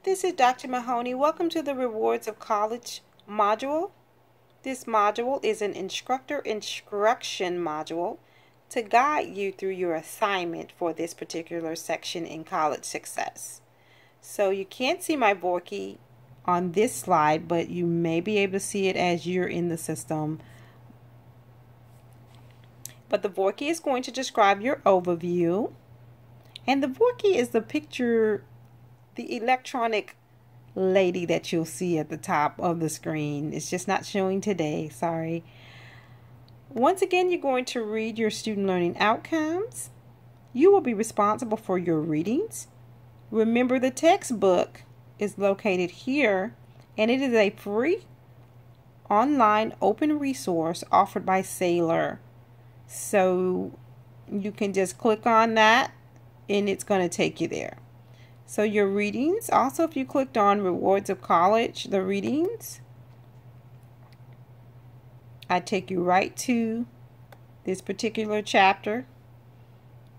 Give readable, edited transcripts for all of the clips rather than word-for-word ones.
This is Dr. Mahoney. Welcome to the Rewards of College module. This module is an instructor instruction module to guide you through your assignment for this particular section in college success. So you can't see my Vorkey on this slide, but you may be able to see it as you're in the system. But the Vorkey is going to describe your overview. And the Vorkey is the picture, the electronic lady that you'll see at the top of the screen. It's just not showing today, sorry. Once again, you're going to read your student learning outcomes. You will be responsible for your readings. Remember, the textbook is located here, and it is a free online open resource offered by Saylor. So you can just click on that and it's going to take you there. So your readings, also if you clicked on Rewards of College, the readings, I take you right to this particular chapter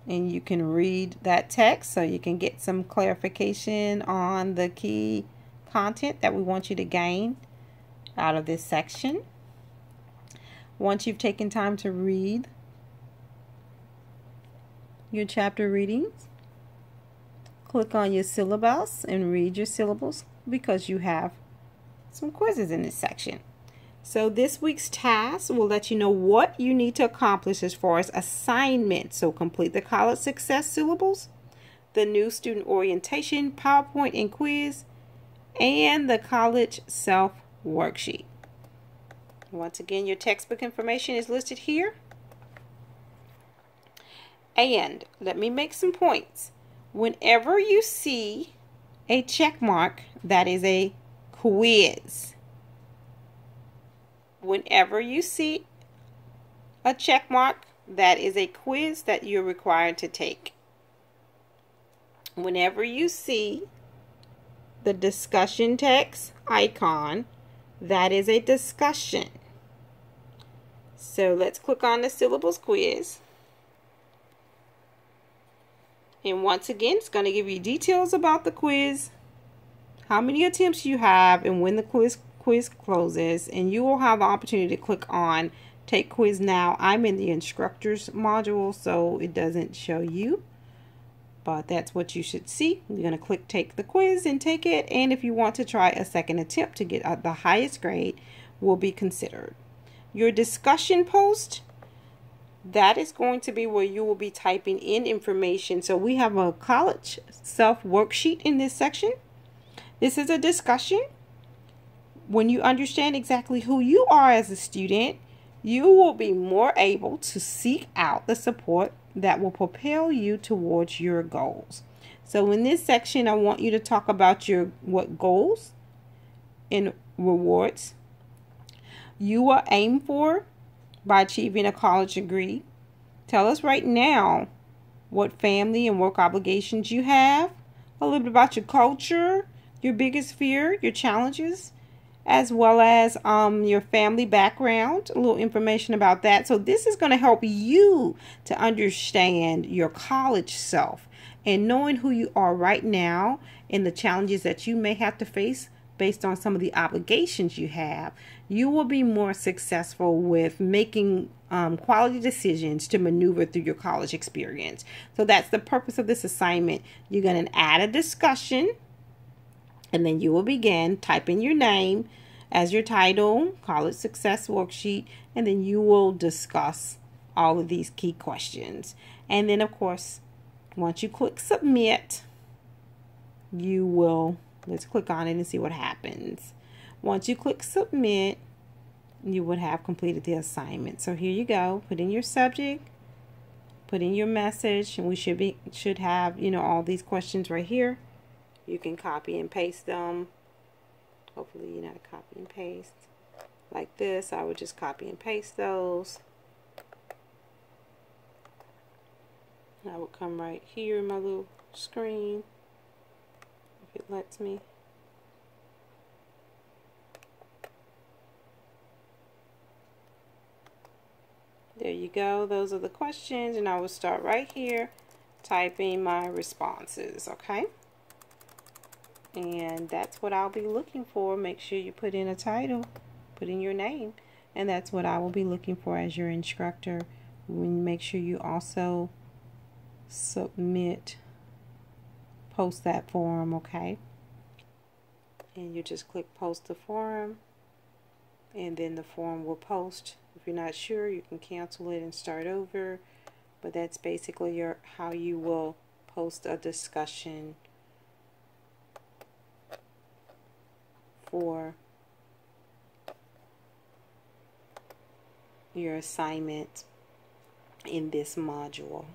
and you can read that text so you can get some clarification on the key content that we want you to gain out of this section. Once you've taken time to read your chapter readings, click on your syllabus and read your syllables because you have some quizzes in this section. So this week's task will let you know what you need to accomplish as far as assignments. So complete the college success syllables, the new student orientation, PowerPoint and quiz, and the college self worksheet. Once again, your textbook information is listed here. And let me make some points. Whenever you see a check mark, that is a quiz. Whenever you see a check mark, that is a quiz that you're required to take. Whenever you see the discussion text icon, that is a discussion. So let's click on the syllables quiz. And once again, it's going to give you details about the quiz, how many attempts you have, and when the quiz closes. And you will have the opportunity to click on Take Quiz Now. I'm in the Instructors module, so it doesn't show you. But that's what you should see. You're going to click Take the Quiz and take it. And if you want to try a second attempt to get the highest grade, will be considered. Your discussion post, that is going to be where you will be typing in information. So we have a college self worksheet in this section. This is a discussion. When you understand exactly who you are as a student, you will be more able to seek out the support that will propel you towards your goals. So in this section, I want you to talk about what goals and rewards you will aim for by achieving a college degree. Tell us right now what family and work obligations you have, a little bit about your culture, your biggest fear, your challenges, as well as your family background, a little information about that. So this is going to help you to understand your college self and knowing who you are right now and the challenges that you may have to face based on some of the obligations you have. You will be more successful with making quality decisions to maneuver through your college experience. So that's the purpose of this assignment. You're going to add a discussion, and then you will begin typing your name as your title, College Success Worksheet, and then you will discuss all of these key questions. And then, of course, once you click Submit, you will, let's click on it and see what happens. Once you click Submit, you would have completed the assignment. So here you go. Put in your subject, put in your message, and we should have, all these questions right here. You can copy and paste them. Hopefully you're not a copy and paste like this. I would just copy and paste those. I would come right here in my little screen if it lets me. There you go. Those are the questions, and I will start right here typing my responses, okay? And that's what I'll be looking for. Make sure you put in a title, put in your name, and that's what I will be looking for as your instructor. Make sure you also post that form, okay? And you just click post the form, and then the form will post. If you're not sure, you can cancel it and start over, but that's basically how you will post a discussion for your assignment in this module.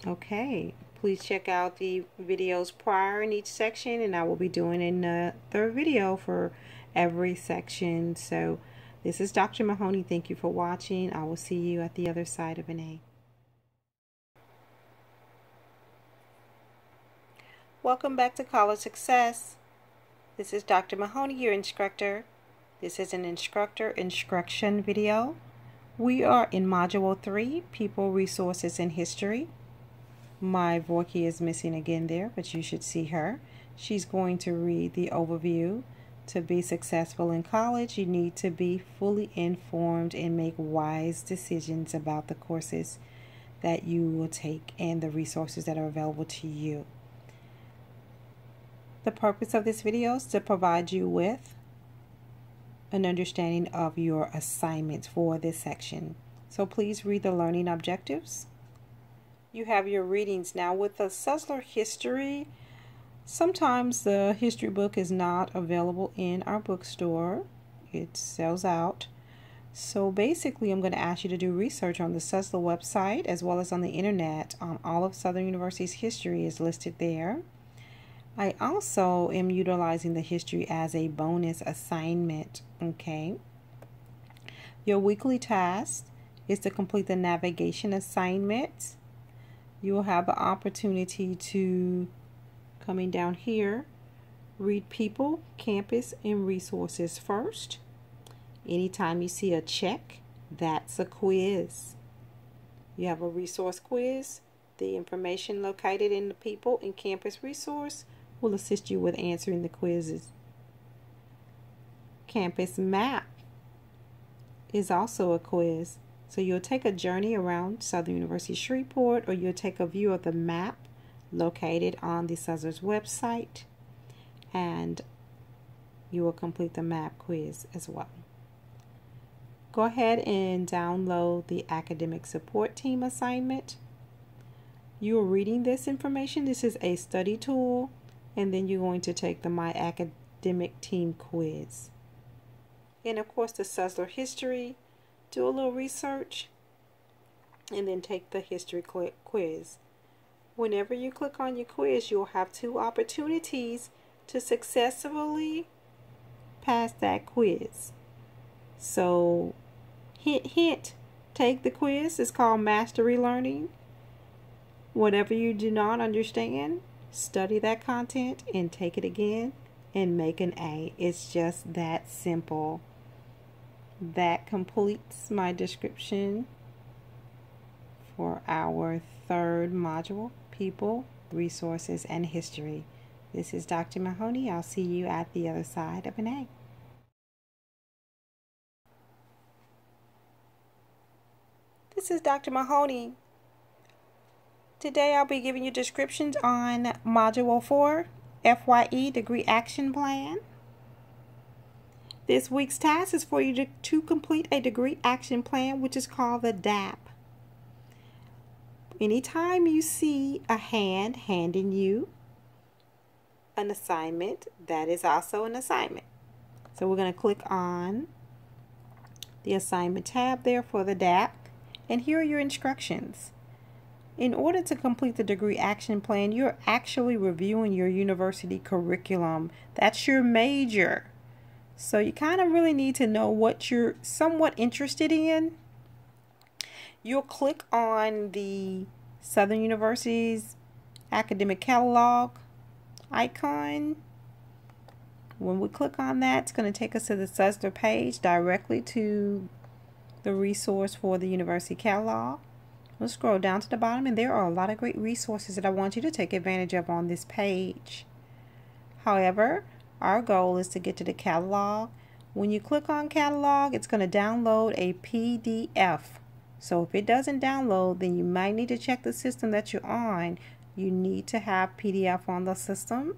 Okay, please check out the videos prior in each section, and I will be doing another video for every section. So this is Dr. Mahoney. Thank you for watching. I will see you at the other side of an A. Welcome back to College Success. This is Dr. Mahoney, your instructor. This is an instructor instruction video. We are in Module 3, People, Resources, and History. My Vorky is missing again there, but you should see her. She's going to read the overview. To be successful in college, you need to be fully informed and make wise decisions about the courses that you will take and the resources that are available to you. The purpose of this video is to provide you with an understanding of your assignments for this section. So please read the learning objectives. You have your readings. Now with the Sussler history, sometimes the history book is not available in our bookstore. It sells out. So basically I'm going to ask you to do research on the Sussler website as well as on the internet. All of Southern University's history is listed there. I also am utilizing the history as a bonus assignment, okay? Your weekly task is to complete the navigation assignment. You will have the opportunity to, coming down here, read people, campus, and resources first. Anytime you see a check, that's a quiz. You have a resource quiz. The information located in the people and campus resource will assist you with answering the quizzes. Campus map is also a quiz. So you'll take a journey around Southern University Shreveport, or you'll take a view of the map located on the Sussler's website, and you will complete the map quiz as well. Go ahead and download the academic support team assignment. You are reading this information. This is a study tool. And then you're going to take the My Academic Team quiz. And of course the Sussler history. Do a little research and then take the history quiz. Whenever you click on your quiz, you'll have 2 opportunities to successfully pass that quiz. So hint, hint, take the quiz. It's called Mastery Learning. Whatever you do not understand, study that content and take it again and make an A. It's just that simple. That completes my description for our 3rd module, People, Resources, and History. This is Dr. Mahoney. I'll see you at the other side of an A. This is Dr. Mahoney. Today I'll be giving you descriptions on Module 4, FYE Degree Action Plan. This week's task is for you to complete a degree action plan, which is called the DAP. Anytime you see a hand handing you an assignment, that is also an assignment. So we're going to click on the assignment tab there for the DAP, and here are your instructions. In order to complete the degree action plan, you're actually reviewing your university curriculum. That's your major. So you kind of really need to know what you're somewhat interested in. You'll click on the Southern University's academic catalog icon. When we click on that, it's going to take us to the Sussler page directly to the resource for the university catalog. We'll scroll down to the bottom, and there are a lot of great resources that I want you to take advantage of on this page. However, our goal is to get to the catalog. When you click on catalog, it's going to download a PDF. So if it doesn't download, then you might need to check the system that you're on. You need to have PDF on the system.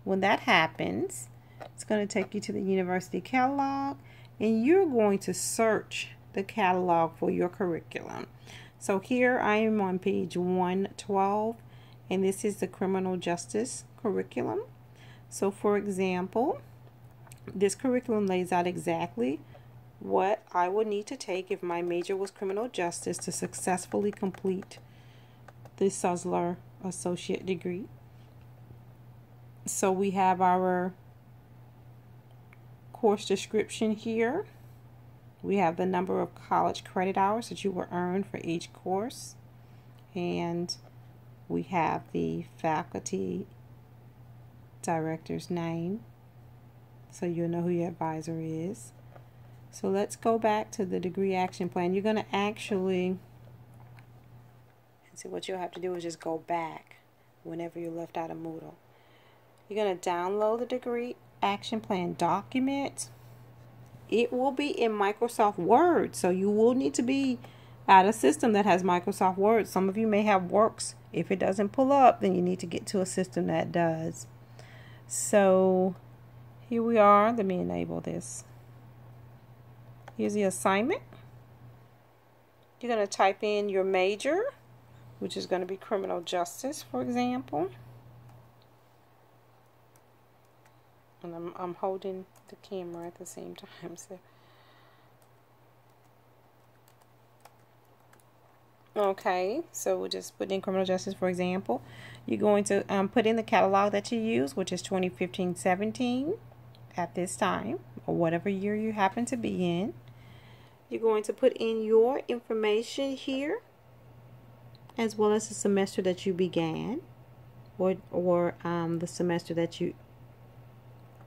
When that happens, it's going to take you to the university catalog, and you're going to search the catalog for your curriculum. So here I am on page 112, and this is the criminal justice curriculum. So for example, this curriculum lays out exactly what I would need to take if my major was criminal justice to successfully complete the Sussler associate degree. So we have our course description here. We have the number of college credit hours that you will earn for each course, and we have the faculty director's name, so you'll know who your advisor is. So let's go back to the degree action plan. You're going to actually, see, what you'll have to do is just go back whenever you're left out of Moodle. You're going to download the degree action plan document. It will be in Microsoft Word, so you will need to be at a system that has Microsoft Word. Some of you may have Works. If it doesn't pull up, then you need to get to a system that does. So here we are. Let me enable this. Here's the assignment. You're going to type in your major, which is going to be criminal justice, for example. And I'm holding the camera at the same time. So. Okay, so we'll just put in criminal justice, for example. You're going to put in the catalog that you use, which is 2015-17 at this time, or whatever year you happen to be in. You're going to put in your information here, as well as the semester that you began, or the semester that you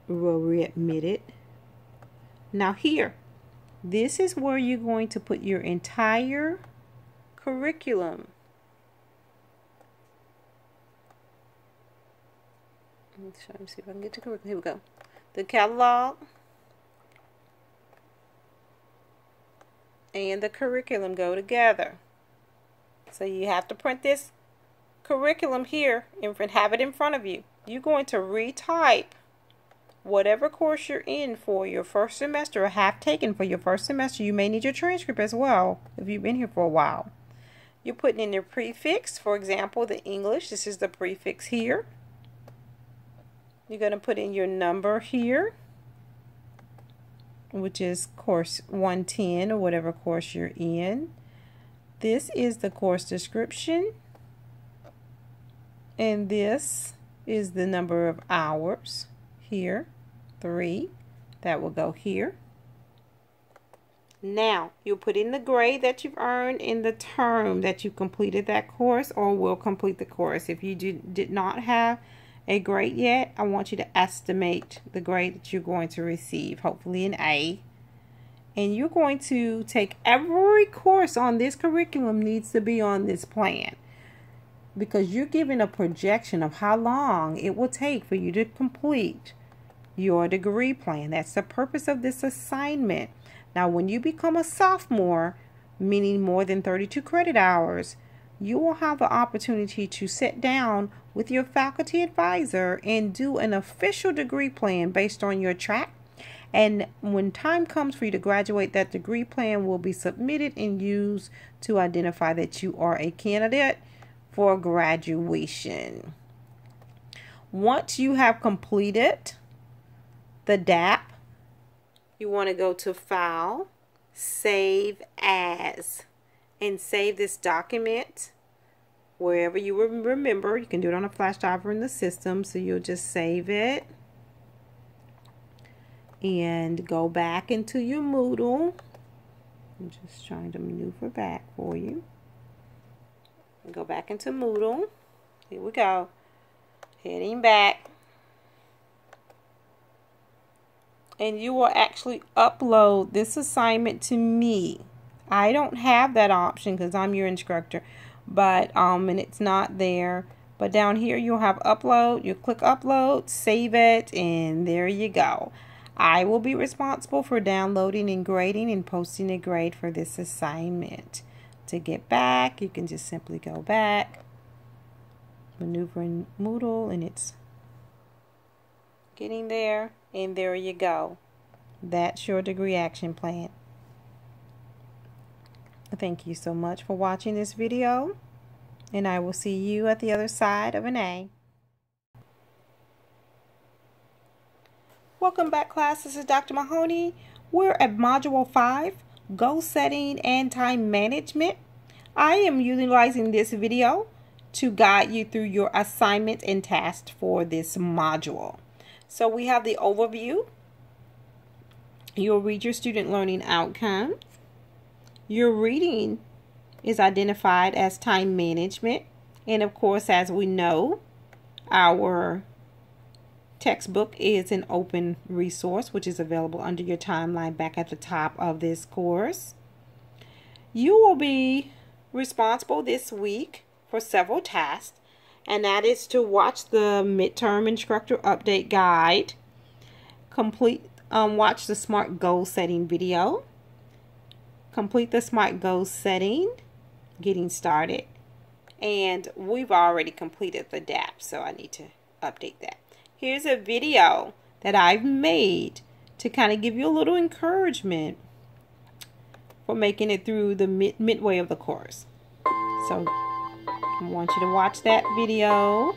were readmitted. Now here, this is where you're going to put your entire curriculum. Let me see if I can get to curriculum. Here we go. The catalog and the curriculum go together. So you have to print this curriculum here and have it in front of you. You're going to retype whatever course you're in for your first semester or have taken for your first semester. You may need your transcript as well if you've been here for a while. You're putting in your prefix. For example, the English, this is the prefix here. You're going to put in your number here, which is course 110 or whatever course you're in. This is the course description, and this is the number of hours here, 3. That will go here. Now you'll put in the grade that you've earned in the term that you completed that course or will complete the course. If you did not have a grade yet, I want you to estimate the grade that you're going to receive, hopefully an A. And you're going to take every course on this curriculum needs to be on this plan, because you're given a projection of how long it will take for you to complete your degree plan. That's the purpose of this assignment. Now, when you become a sophomore, meaning more than 32 credit hours, you will have the opportunity to sit down with your faculty advisor and do an official degree plan based on your track. And when time comes for you to graduate, that degree plan will be submitted and used to identify that you are a candidate for graduation. Once you have completed the DAP, you want to go to File, Save As, and save this document wherever you remember. You can do it on a flash drive or in the system, so you'll just save it and go back into your Moodle. I'm just trying to maneuver back for you. Go back into Moodle. Here we go. Heading back. And you will actually upload this assignment to me. I don't have that option because I'm your instructor, but and it's not there. But down here you'll have upload. You click upload, save it, and there you go. I will be responsible for downloading and grading and posting a grade for this assignment. To get back, you can just simply go back, maneuver in Moodle, and it's getting there, and there you go. That's your degree action plan. Thank you so much for watching this video, and I will see you at the other side of an A. Welcome back, class. This is Dr. Mahoney. We're at Module 5, Goal Setting and Time Management. I am utilizing this video to guide you through your assignment and tasks for this module. So we have the overview. You'll read your student learning outcomes. Your reading is identified as time management. And of course, as we know, our textbook is an open resource, which is available under your timeline back at the top of this course. You will be responsible this week for several tasks, and that is to watch the midterm instructor update guide, watch the SMART goal setting video, complete the SMART goal setting, getting started, and we've already completed the DAP, so I need to update that. Here's a video that I've made to kind of give you a little encouragement for making it through the midway of the course. So I want you to watch that video.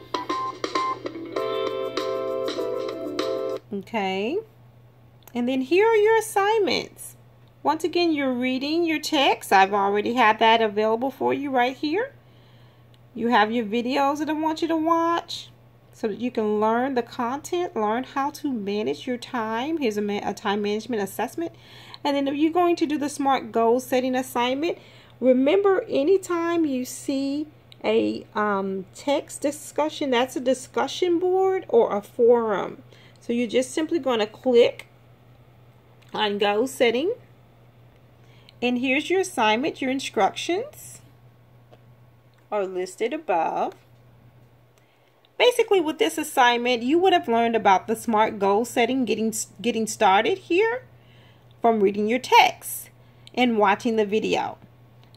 Okay. And then here are your assignments. Once again, you're reading your text. I've already had that available for you right here. You have your videos that I want you to watch so that you can learn the content, learn how to manage your time. Here's a time management assessment. And then if you're going to do the SMART goal setting assignment, remember anytime you see a text discussion, that's a discussion board or a forum. So you're just simply going to click on goal setting. And here's your assignment. Your instructions are listed above. Basically, with this assignment, you would have learned about the SMART goal setting, getting started here from reading your text and watching the video.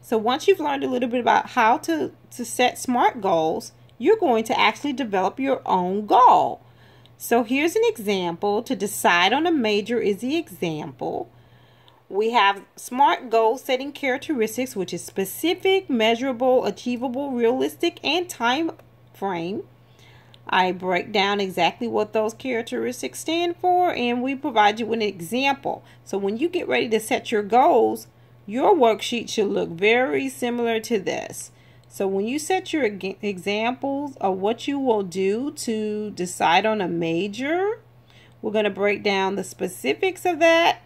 So once you've learned a little bit about how to set SMART goals, you're going to actually develop your own goal. So here's an example. To decide on a major is the example. We have SMART goal setting characteristics, which is specific, measurable, achievable, realistic, and time frame. I break down exactly what those characteristics stand for, and we provide you with an example. So when you get ready to set your goals, your worksheet should look very similar to this. So when you set your examples of what you will do to decide on a major, we're going to break down the specifics of that.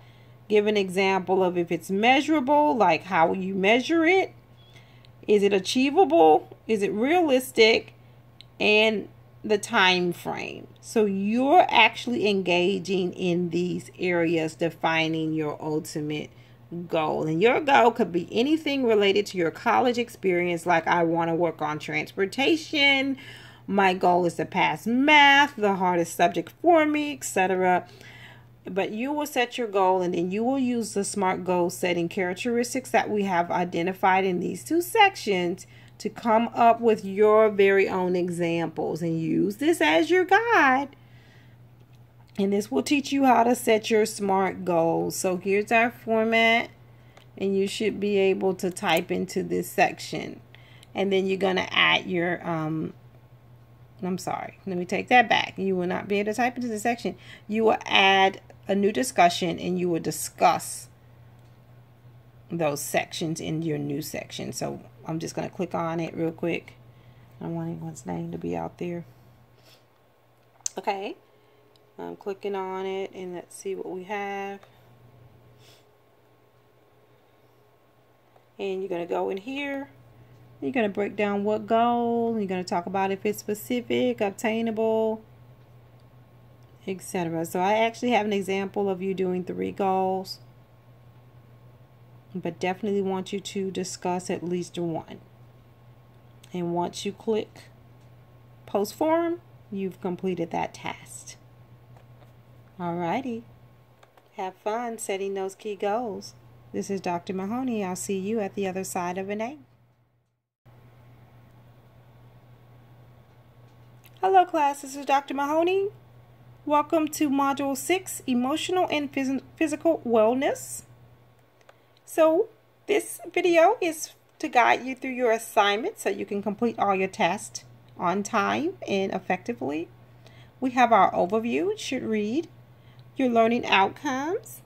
Give an example of if it's measurable, like how will you measure it? Is it achievable? Is it realistic? And the time frame. So you're actually engaging in these areas, defining your ultimate goal. And your goal could be anything related to your college experience, like I want to work on transportation. My goal is to pass math, the hardest subject for me, etc. But you will set your goal, and then you will use the SMART goal setting characteristics that we have identified in these two sections to come up with your very own examples, and use this as your guide. And this will teach you how to set your SMART goals. So here's our format, and you should be able to type into this section. And then you're going to add your I'm sorry, let me take that back. You will not be able to type into the section. You will add a new discussion, and you will discuss those sections in your new section. So I'm just going to click on it real quick. I don't want anyone's name to be out there. Okay, I'm clicking on it, and let's see what we have. And you're going to go in here. You're going to break down what goal. You're going to talk about if it's specific, obtainable, etc. So I actually have an example of you doing 3 goals. but definitely want you to discuss at least one. And once you click post form, you've completed that task. Alrighty. Have fun setting those key goals. This is Dr. Mahoney. I'll see you at the other side of an A. Hello class, this is Dr. Mahoney. Welcome to Module 6, Emotional and Physical Wellness. So this video is to guide you through your assignment so you can complete all your tasks on time and effectively. We have our overview. It should read your learning outcomes.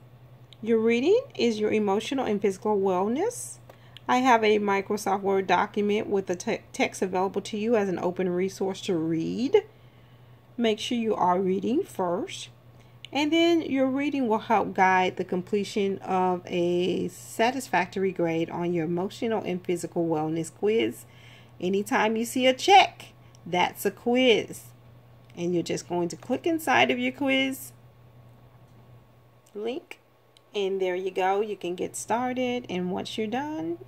Your reading is your emotional and physical wellness. I have a Microsoft Word document with the text available to you as an open resource to read. Make sure you are reading first. And then your reading will help guide the completion of a satisfactory grade on your emotional and physical wellness quiz. Anytime you see a check, that's a quiz. And you're just going to click inside of your quiz link. And there you go. You can get started. And once you're done,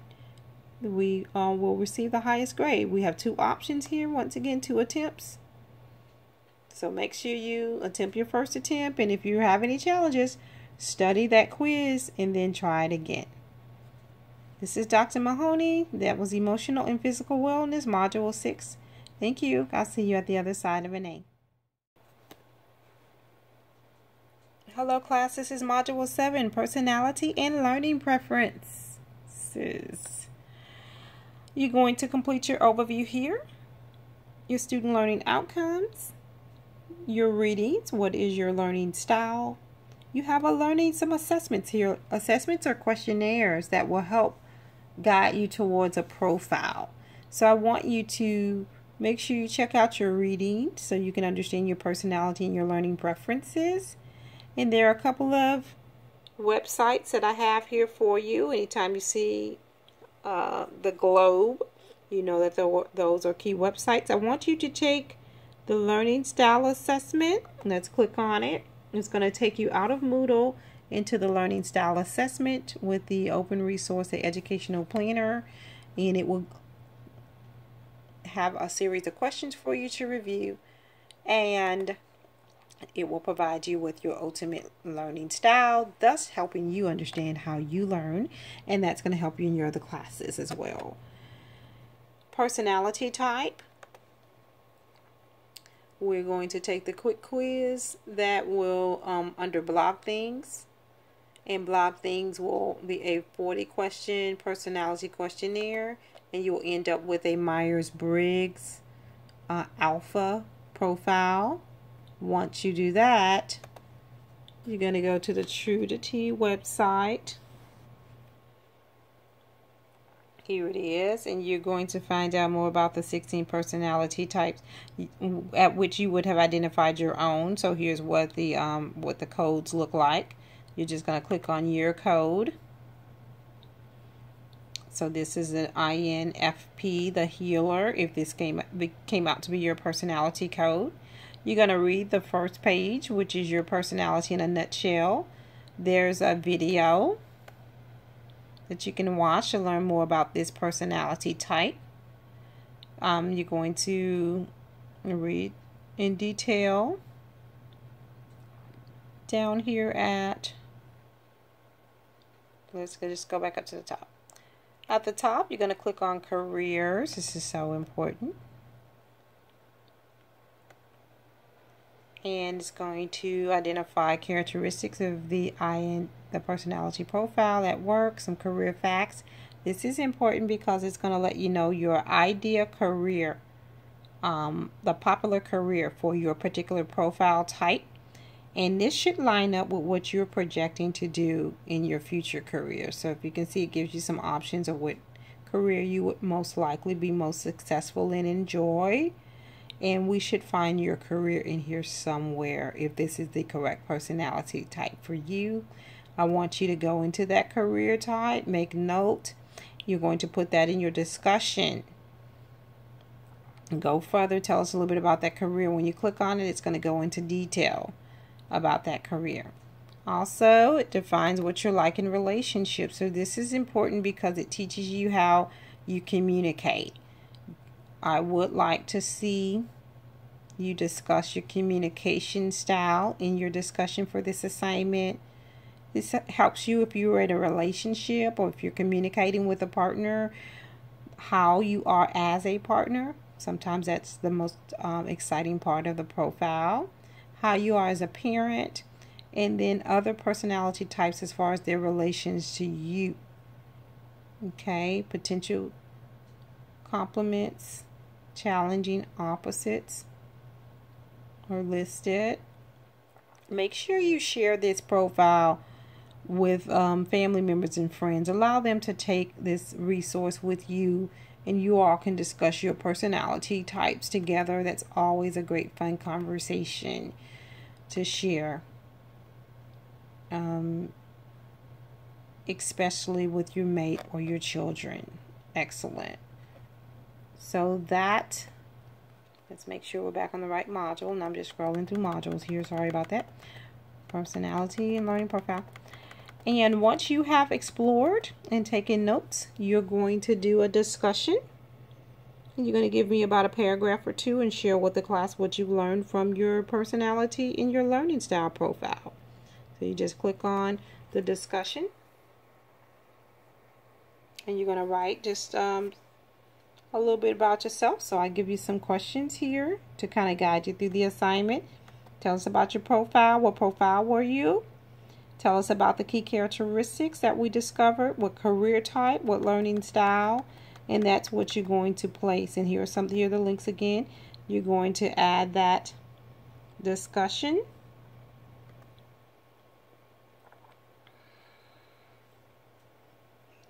we will receive the highest grade. We have 2 options here. Once again, 2 attempts. So make sure you attempt your first attempt. And if you have any challenges, study that quiz and then try it again. This is Dr. Mahoney. That was Emotional and Physical Wellness, Module 6. Thank you. I'll see you at the other side of an A. Hello class, this is Module 7, Personality and Learning Preferences. You're going to complete your overview here, your student learning outcomes, your readings, what is your learning style. You have some assessments here. Assessments are questionnaires that will help guide you towards a profile. So I want you to make sure you check out your reading so you can understand your personality and your learning preferences. And there are a couple of websites that I have here for you. Anytime you see the globe, you know that those are key websites. I want you to take the Learning Style Assessment. Let's click on it. It's going to take you out of Moodle into the Learning Style Assessment with the open resource, the Educational Planner. And it will have a series of questions for you to review. And it will provide you with your ultimate learning style, thus helping you understand how you learn, and that's going to help you in your other classes as well. Personality type. We're going to take the quick quiz that will under Blog Things, and Blog Things will be a 40-question personality questionnaire, and you'll end up with a Myers-Briggs alpha profile. Once you do that, you're going to go to the Trudity website. Here it is, and you're going to find out more about the 16 personality types at which you would have identified your own. So here's what the codes look like. You're just going to click on your code. So this is an INFP, the healer, if this came out to be your personality code. You're going to read the first page, which is your personality in a nutshell. There's a video that you can watch to learn more about this personality type. You're going to read in detail down here at, let's just go back up to the top. At the top, you're going to click on careers. This is so important. And it's going to identify characteristics of the personality profile at work, some career facts. This is important because it's going to let you know your ideal career, the popular career for your particular profile type. And this should line up with what you're projecting to do in your future career. So if you can see, it gives you some options of what career you would most likely be most successful in, enjoy. And we should find your career in here somewhere if this is the correct personality type for you. I want you to go into that career type, make note. You're going to put that in your discussion. Go further, tell us a little bit about that career. When you click on it, it's going to go into detail about that career. Also, it defines what you're like in relationships. So this is important because it teaches you how you communicate. I would like to see you discuss your communication style in your discussion for this assignment. This helps you if you're in a relationship or if you're communicating with a partner, how you are as a partner. Sometimes that's the most exciting part of the profile. How you are as a parent, and then other personality types as far as their relations to you. Okay, potential complements, challenging opposites are listed. Make sure you share this profile with family members and friends. Allow them to take this resource with you, and you all can discuss your personality types together. That's always a great fun conversation to share, especially with your mate or your children. Excellent. So that, let's make sure we're back on the right module, and I'm just scrolling through modules here. Sorry about that. Personality and learning profile. And once you have explored and taken notes, you're going to do a discussion. And you're going to give me about a paragraph or two and share with the class what you've learned from your personality in your learning style profile. So you just click on the discussion. And you're going to write just a little bit about yourself. So I give you some questions here to kind of guide you through the assignment. Tell us about your profile. What profile were you? Tell us about the key characteristics that we discovered, what career type, what learning style, and that's what you're going to place. And here are the links again. You're going to add that discussion.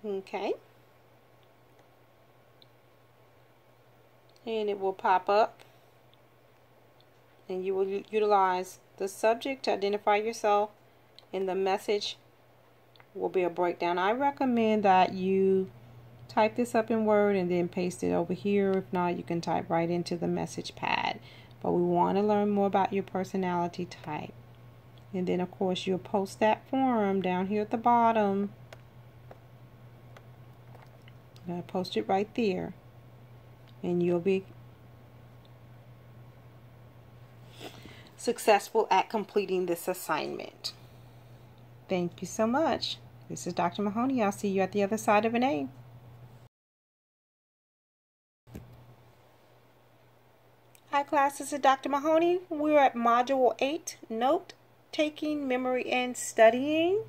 Okay. And it will pop up. And you will utilize the subject to identify yourself. And the message will be a breakdown. I recommend that you type this up in Word and then paste it over here. If not, you can type right into the message pad. But we want to learn more about your personality type. And then, of course, you'll post that form down here at the bottom. I'm going to post it right there. And you'll be successful at completing this assignment. Thank you so much. This is Dr. Mahoney. I'll see you at the other side of an A. Hi class, this is Dr. Mahoney. We're at Module 8, Note Taking, Memory, and Studying.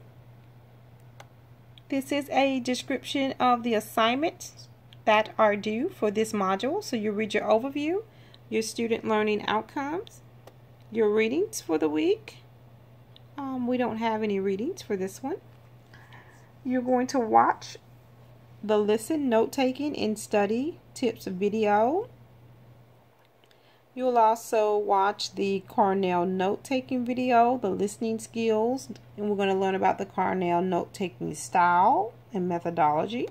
This is a description of the assignments that are due for this module. So you read your overview, your student learning outcomes, your readings for the week. We don't have any readings for this one. You're going to watch the Listen, Note-Taking, and Study Tips video. You'll also watch the Cornell Note-Taking video, the listening skills, and we're going to learn about the Cornell Note-Taking style and methodology.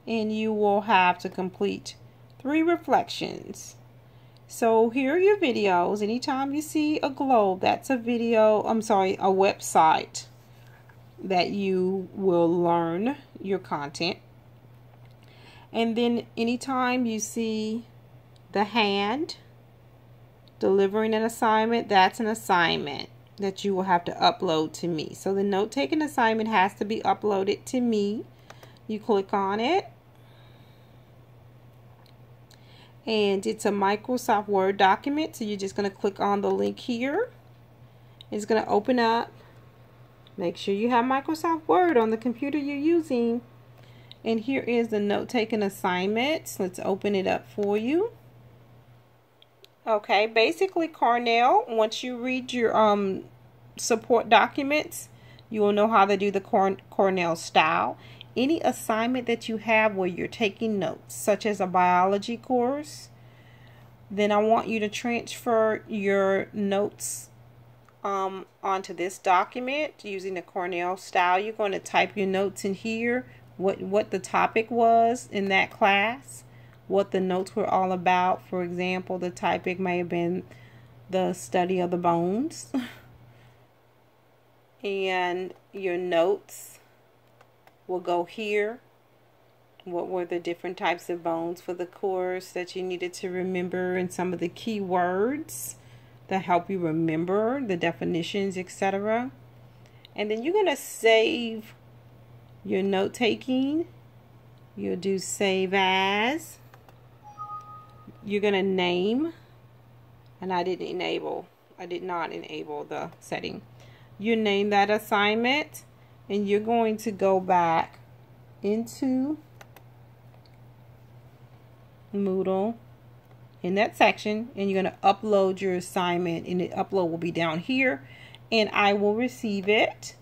And you will have to complete 3 reflections. So here are your videos. Anytime you see a globe, that's a website that you will learn your content. And then anytime you see the hand delivering an assignment, that's an assignment that you will have to upload to me. So the note-taking assignment has to be uploaded to me. You click on it. And it's a Microsoft Word document, so you're just going to click on the link here. It's going to open up. Make sure you have Microsoft Word on the computer you're using. And here is the note-taking assignment. Let's open it up for you. Okay, basically Cornell, once you read your support documents, you will know how to do the Cornell style. Any assignment that you have where you're taking notes, such as a biology course, then I want you to transfer your notes onto this document using the Cornell style. You're going to type your notes in here, what the topic was in that class, what the notes were all about. For example, the topic may have been the study of the bones. And your notes will go here. What were the different types of bones for the course that you needed to remember, and some of the key words that help you remember the definitions, etc. And then you're going to save your note taking. You'll do save as. You're going to name, and I did not enable the setting. You name that assignment, and you're going to go back into Moodle in that section, and you're going to upload your assignment, and the upload will be down here, and I will receive it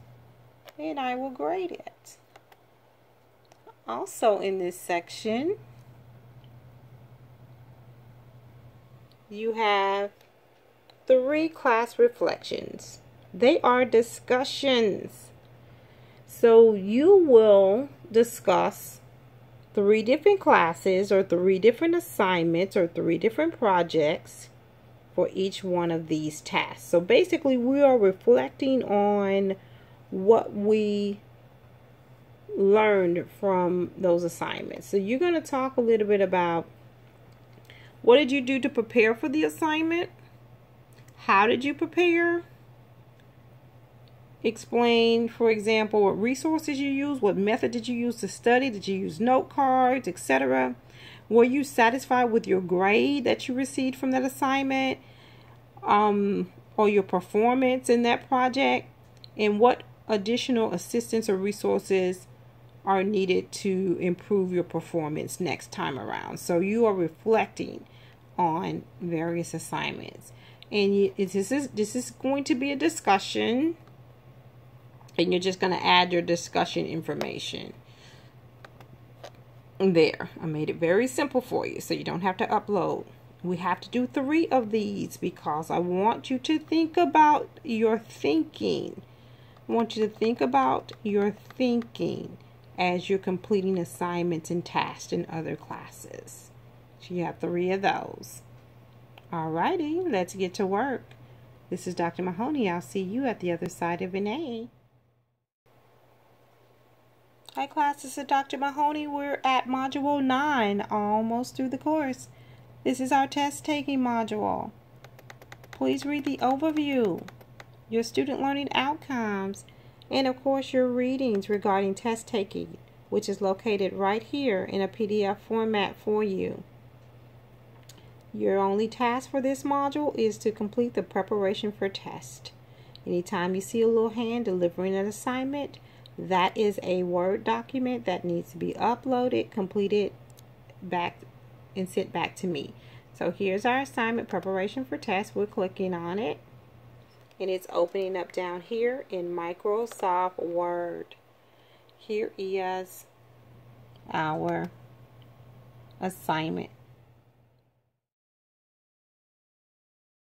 and I will grade it. Also in this section, you have 3 class reflections. They are discussions. So you will discuss 3 different classes, or 3 different assignments, or 3 different projects for each one of these tasks. So basically we are reflecting on what we learned from those assignments. So you're going to talk a little bit about what did you do to prepare for the assignment? How did you prepare? Explain, for example, what resources you use, what method did you use to study, did you use note cards, etc. Were you satisfied with your grade that you received from that assignment, or your performance in that project, and what additional assistance or resources are needed to improve your performance next time around. So you are reflecting on various assignments, and this is going to be a discussion. And you're just going to add your discussion information there. I made it very simple for you, so you don't have to upload. We have to do 3 of these because I want you to think about your thinking. I want you to think about your thinking as you're completing assignments and tasks in other classes. So you have 3 of those. Alrighty, let's get to work. This is Dr. Mahoney. I'll see you at the other side of an A. Hi class, this is Dr. Mahoney. We're at Module 9, almost through the course. This is our test taking module. Please read the overview, your student learning outcomes, and of course your readings regarding test taking, which is located right here in a PDF format for you. Your only task for this module is to complete the preparation for test. Anytime you see a little hand delivering an assignment, that is a Word document that needs to be uploaded, completed, back, and sent back to me. So here's our assignment, preparation for test. We're clicking on it, and it's opening up down here in Microsoft Word. Here is our assignment.